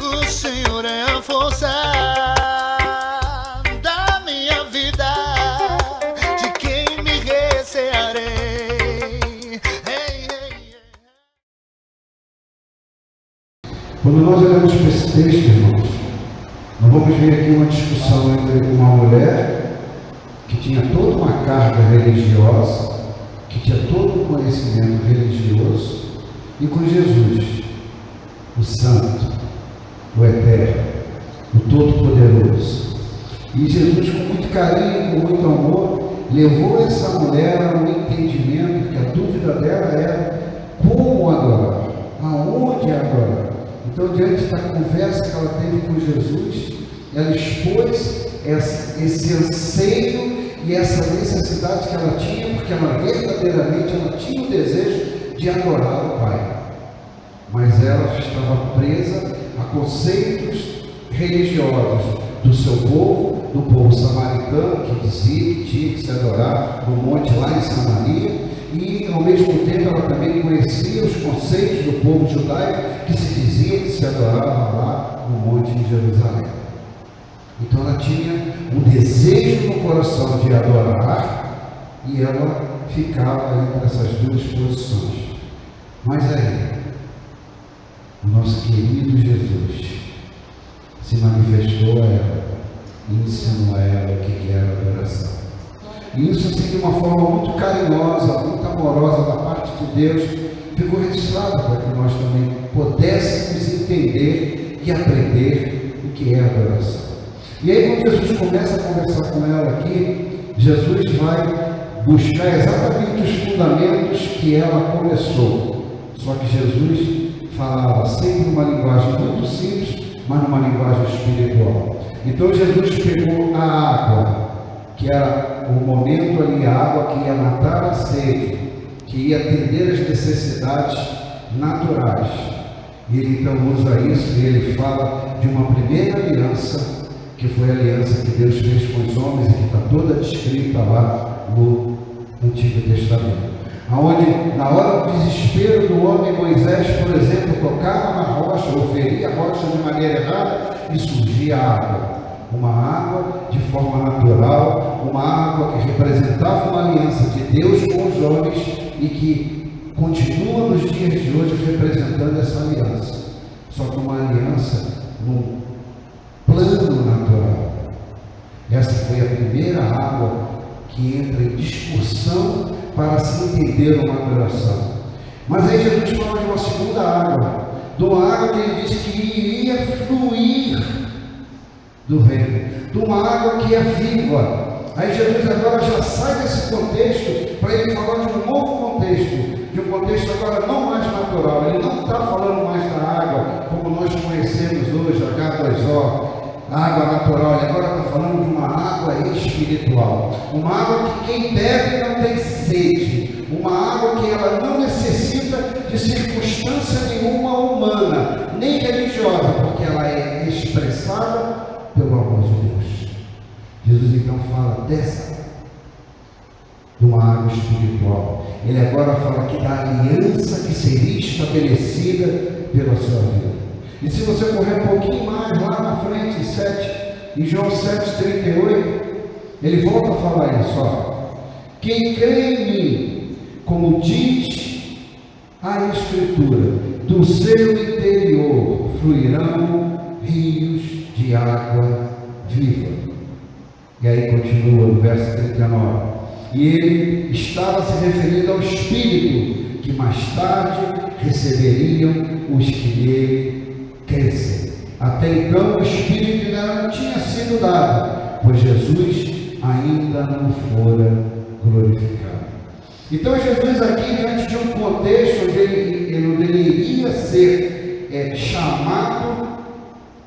O Senhor é a força da minha vida, de quem me recearei. Quando nós olhamos para esse texto, irmãos, nós vamos ver aqui uma discussão entre uma mulher que tinha toda uma carga religiosa, que tinha todo um conhecimento religioso, e com Jesus, o Santo, o Eterno, o Todo-Poderoso. E Jesus, com muito carinho, com muito amor, levou essa mulher a um entendimento que a dúvida dela era como adorar, aonde adorar. Então, diante da conversa que ela teve com Jesus, ela expôs esse anseio e essa necessidade que ela tinha, porque ela verdadeiramente tinha o desejo de adorar o Pai. Mas ela estava presa a conceitos religiosos do seu povo, do povo samaritano, que dizia que tinha que se adorar no monte lá em Samaria, e ao mesmo tempo ela também conhecia os conceitos do povo judaico, que se dizia que se adorava lá no monte em Jerusalém. Então ela tinha um desejo no coração de adorar, e ela ficava entre essas duas posições. Mas aí, o nosso querido Jesus se manifestou a ela e ensinou a ela o que era adoração. E isso, assim, de uma forma muito carinhosa, muito amorosa da parte de Deus, ficou registrado para que nós também pudéssemos entender e aprender o que é adoração. E aí, quando Jesus começa a conversar com ela aqui, Jesus vai buscar exatamente os fundamentos que ela começou. Só que Jesus falava sempre numa linguagem muito simples, mas numa linguagem espiritual. Então Jesus pegou a água, que era o momento ali, a água que ia matar a sede, que ia atender as necessidades naturais. E ele então usa isso, e ele fala de uma primeira aliança, que foi a aliança que Deus fez com os homens, e que está toda descrita lá no Antigo Testamento. Onde, na hora do desespero do homem, Moisés, por exemplo, tocava na rocha, ou feria a rocha de maneira errada, e surgia água. Uma água de forma natural, uma água que representava uma aliança de Deus com os homens e que continua nos dias de hoje representando essa aliança. Só que uma aliança num plano natural. Essa foi a primeira água que entra em discussão para se entender uma adoração. Mas aí Jesus fala de uma segunda água, de uma água que ele disse que iria fluir do reino, de uma água que é viva. Aí Jesus agora já sai desse contexto para ele falar de um novo contexto, de um contexto agora não mais natural. Ele não está falando mais da água como nós conhecemos hoje, H2O, a água natural. Ele agora está falando de uma água espiritual, uma água que quem bebe não tem sede, uma água que ela não necessita de circunstância nenhuma humana, nem religiosa, porque ela é expressada pelo amor de Deus. Jesus então fala dessa, de uma água espiritual. Ele agora fala aqui da aliança que seria estabelecida pela sua vida. E se você correr um pouquinho mais lá na frente, em João 7,38, ele volta a falar isso, ó. Quem crê em mim, como diz a Escritura, do seu interior fluirão rios de água viva. E aí continua no verso 39. E ele estava se referindo ao Espírito, que mais tarde receberiam os que nele crescem. Até então o Espírito ainda não tinha sido dado, pois Jesus ainda não fora glorificado. Então Jesus aqui, diante de um contexto onde ele iria ser chamado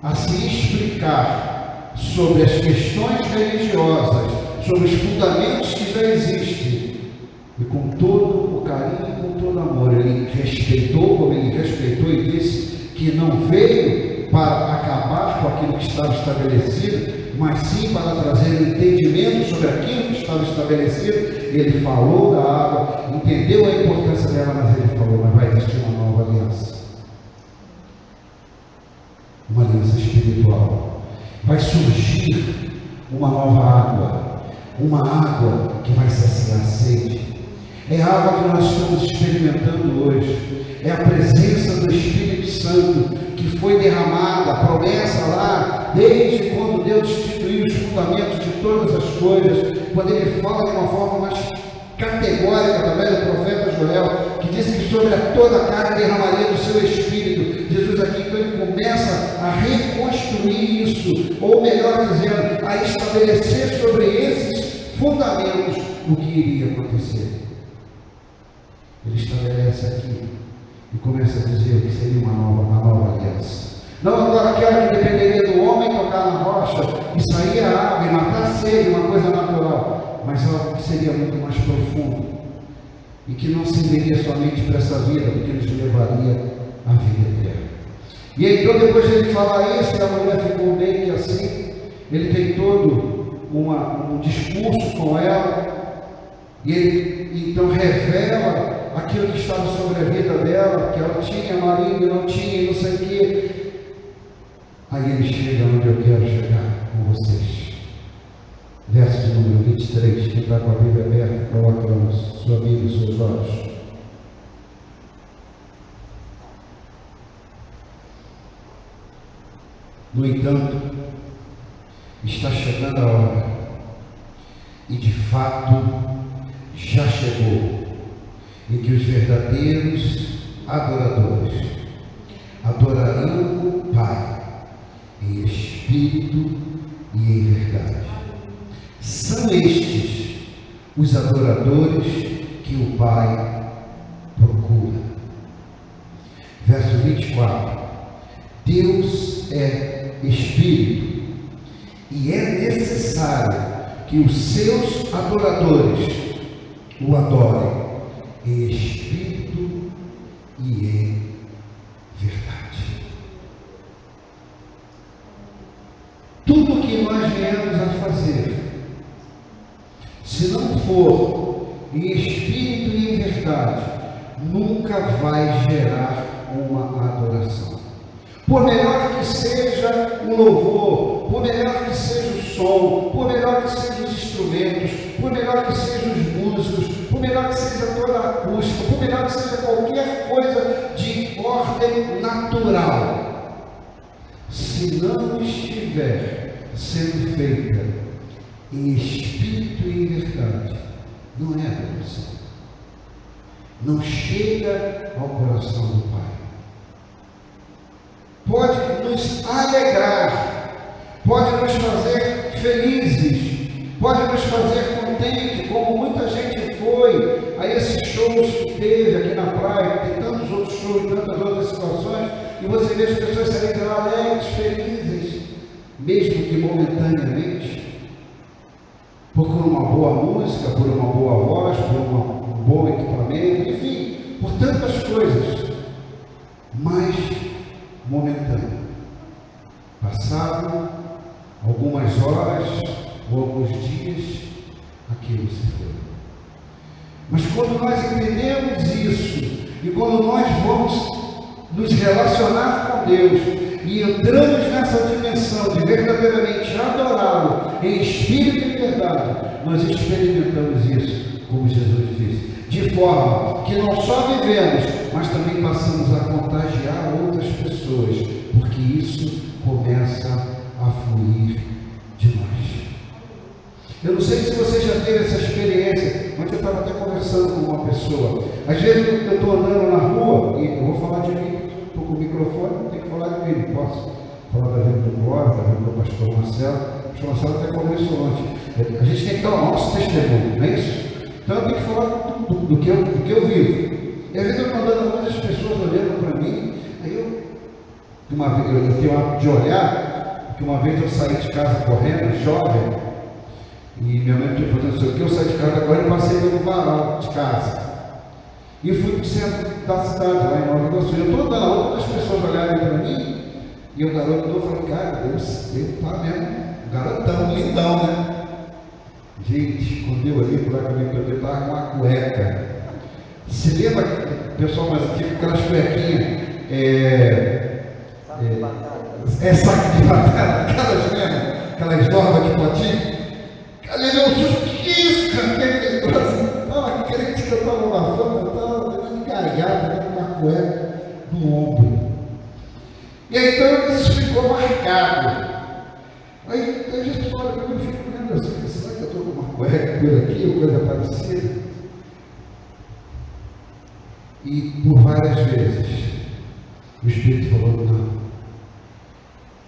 a se explicar sobre as questões religiosas, sobre os fundamentos que já existem, e com todo o carinho e com todo o amor, ele respeitou, como ele respeitou e disse que não veio para acabar com aquilo que estava estabelecido, mas sim para trazer entendimento sobre aquilo que estava estabelecido. Ele falou da água, entendeu a importância dela, mas ele falou, mas vai existir uma nova aliança. uma aliança espiritual. Vai surgir uma nova água, uma água que vai saciar a sede. É a água que nós estamos experimentando hoje. É a presença do Espírito Santo que foi derramada, a promessa lá, desde quando Deus instituiu os fundamentos de todas as coisas, quando Ele fala de uma forma mais categórica, através do profeta Joel, que diz que sobre toda a carne derramaria do seu Espírito. Jesus aqui, então, Ele começa a reconstruir isso, ou melhor dizendo, a estabelecer sobre esses fundamentos o que iria acontecer. Ele estabelece aqui e começa a dizer que seria uma nova aliança. Não agora aquela que dependeria do homem tocar na rocha e sair a água e matar a sede, uma coisa natural, mas algo que seria muito mais profundo e que não serviria somente para essa vida, porque nos levaria à vida eterna. E aí, então, depois de ele falar isso, a mulher ficou meio que assim, ele tem todo um discurso com ela, e ele então revela aquilo que estava sobre a vida dela, que ela tinha marido, não tinha, e não sei o quê. Aí ele chega onde eu quero chegar com vocês. Verso de número 23, quem está com a Bíblia aberta, coloca na sua Bíblia e seus olhos. No entanto, está chegando a hora, e de fato já chegou, em que os verdadeiros adoradores adorarão o Pai em espírito e em verdade. São estes os adoradores que o Pai procura. Verso 24. Deus é espírito e é necessário que os seus adoradores o adorem em espírito e em verdade. Tudo que nós viemos a fazer, se não for em espírito e em verdade, nunca vai gerar uma adoração. Por melhor que seja o louvor, por melhor que seja o som, por melhor que sejam os instrumentos, por melhor que sejam os músicos, por melhor que seja toda a acústica, por melhor que seja qualquer coisa de ordem natural, se não estiver sendo feita em espírito e em verdade, não é adoração. Não chega ao coração do Pai. Pode nos alegrar, pode nos fazer felizes, pode nos fazer contentes, como muita gente foi a esses shows que teve aqui na praia, tem tantos outros shows, tantas outras situações, e você vê as pessoas saírem alegres, felizes, mesmo que momentaneamente, por uma boa música, por uma boa voz, por um bom equipamento, enfim, por tantas coisas, mas momentâneo. Passado algumas horas ou alguns dias, aquilo se foi. Mas quando nós entendemos isso, e quando nós vamos nos relacionar com Deus, e entramos nessa dimensão de verdadeiramente adorá-lo em espírito e verdade, nós experimentamos isso, como Jesus disse, de forma que não só vivemos, mas também passamos a contagiar outras pessoas, porque isso começa a fluir de nós. Eu não sei se você já teve essa experiência. Ontem eu estava até conversando com uma pessoa. Às vezes eu estou andando na rua e eu vou falar de mim, estou com o microfone, tenho que falar de mim, não posso falar da vida do Glória, da vida do pastor Marcelo. O pastor Marcelo até conversou ontem. A gente tem que dar o nosso testemunho, não é isso? Então eu tenho que falar do que eu vivo. E às vezes eu estou andando, muitas pessoas olhando para mim, aí eu tenho o hábito de olhar, porque uma vez eu saí de casa correndo, jovem, e minha mãe estava fazendo isso aqui, eu saí de casa correndo e passei pelo varal de casa. E eu fui para o centro da cidade, lá em Nova Iguaçu. Eu estou andando, outras pessoas olharem para mim, e o garoto eu falei, cara, Deus está mesmo, garotão, lindão, né? Gente, quando eu olhei para lá que eu estava com uma cueca. Se lembra, pessoal mais antigo, aquelas cuequinhas saco de batata, aquelas normas de potinho. Ele levou um susto, que isso, cara? Que ele trouxe? Estava crente que eu estava lavando, eu estava dando gargada, dando uma cueca no ombro. E aí, então isso ficou marcado. Aí a gente olha, eu fico vendo assim, será que eu estou com uma cueca por aqui, ou coisa parecida? E por várias vezes, o Espírito falou, não,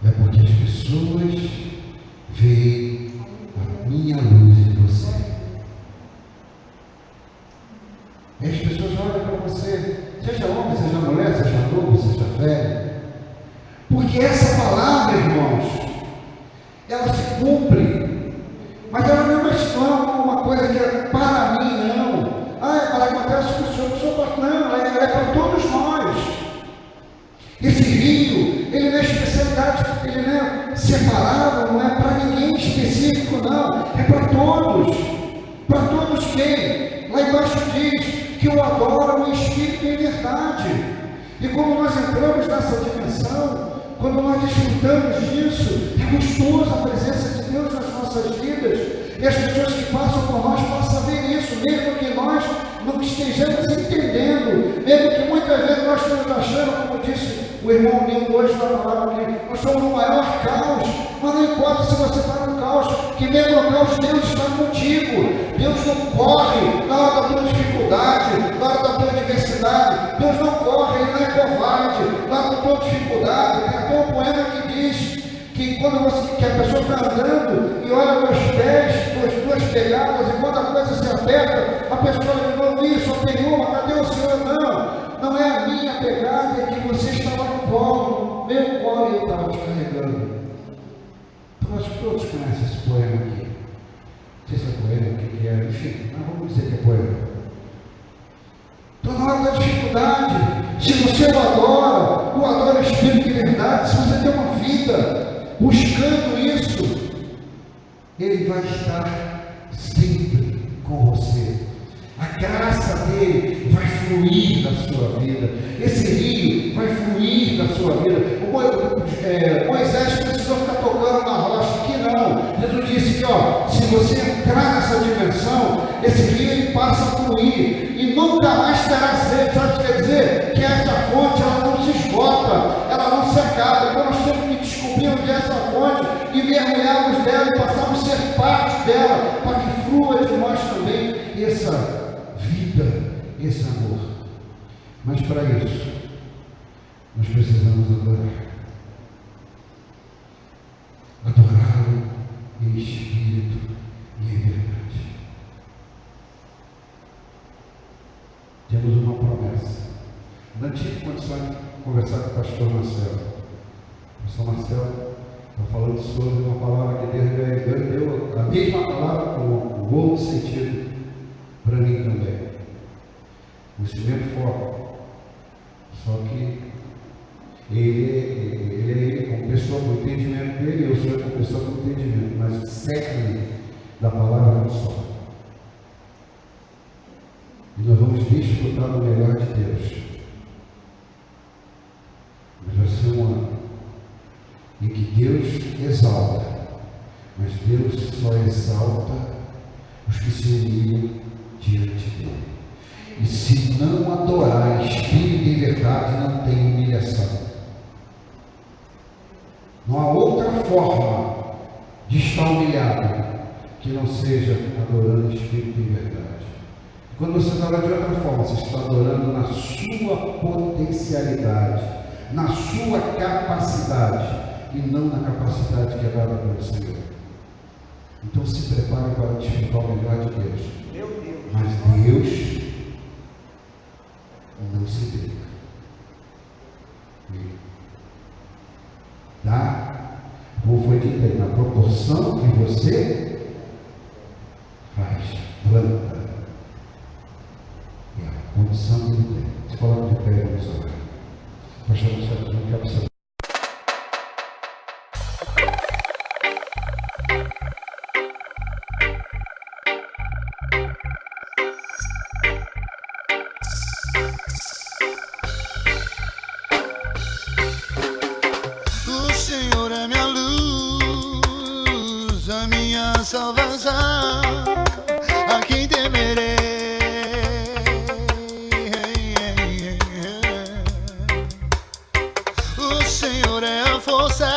é porque as pessoas veem a minha luz em você. E as pessoas olham para você, seja homem, seja mulher, seja novo, seja velho. Porque essa palavra, irmãos, ela se cumpre. Mas ela não é uma coisa que é para mim, não. Ela acontece com o senhor, não, ela é para todos nós. Esse rio, ele não é especialidade, ele não é separado, não é para ninguém específico, não. É para todos. Para todos quem? Lá embaixo diz que o adoram em espírito e em verdade. E como nós entramos nessa dimensão, quando nós desfrutamos disso, é gostoso a presença de Deus nas nossas vidas. E as pessoas que passam por nós possam ver isso, mesmo que nós não estejamos entendendo, mesmo que muitas vezes nós estamos achando, como disse o irmão Nildo hoje na palavra aqui, nós somos no maior caos, mas não importa se você está no caos, que mesmo no caos Deus está contigo. Deus não corre na hora da tua dificuldade, na hora da tua adversidade. Deus não corre, Ele não é covarde na hora da tua dificuldade. Tem até um poema que diz que quando que a pessoa está andando e olha meus pés, duas pegadas, e quando a coisa se aperta, a pessoa de novo, isso, só tem uma, cadê o Senhor? Não é a minha pegada, é que você estava no colo, meu colo, e eu estava te carregando. Então, acho que todos conhecem esse poema aqui. Não sei se é poema, o que é, enfim, mas vamos dizer que é poema. Então, na hora da dificuldade, se você o adora em espírito e verdade, se você tem uma vida buscando isso, Ele vai estar sempre com você. A graça dele vai fluir da sua vida. Esse rio vai fluir da sua vida. Moisés precisou ficar tocando na rocha. Aqui não. Jesus disse que, se você entrar nessa dimensão, esse rio ele passa a fluir e nunca mais terá sede. Sabe o que quer dizer? Que essa fonte ela não se esgota, ela não se acaba. Então nós temos que descobrir onde é essa fonte e mergulharmos dela e passarmos a ser parte dela, para que flua de nós também essa vida, esse amor. Mas para isso, nós precisamos adorá-lo em espírito e em verdade. Temos uma promessa. Não tive condição de conversar com o pastor Marcelo. O pastor Marcelo está falando sobre uma palavra que Deus deu a mesma palavra com o outro sentido para mim também. O mesmo foco. Só que ele como pessoa com entendimento dele, eu sou como pessoa com entendimento, mas o cerne da palavra é um só. E nós vamos desfrutar do melhor de Deus. Mas vai ser um ano em que Deus exalta, mas Deus só exalta os que se humilham diante dele. E se não adorar em espírito e verdade, não tem humilhação. Não há outra forma de estar humilhado que não seja adorando em espírito e verdade. Quando você adora de outra forma, você está adorando na sua potencialidade, na sua capacidade, e não na capacidade que é dada pelo Senhor. Então se prepare para desfrutar o melhor de Deus. Meu Deus. Mas Deus não se brinca. Dá, como foi dito aí, na proporção que você faz, planta. E a condição que ele tem. Se coloca de pé, vamos orar. Pastor Marcelo, não quero saber. salvação, a quem temerei. O Senhor é a força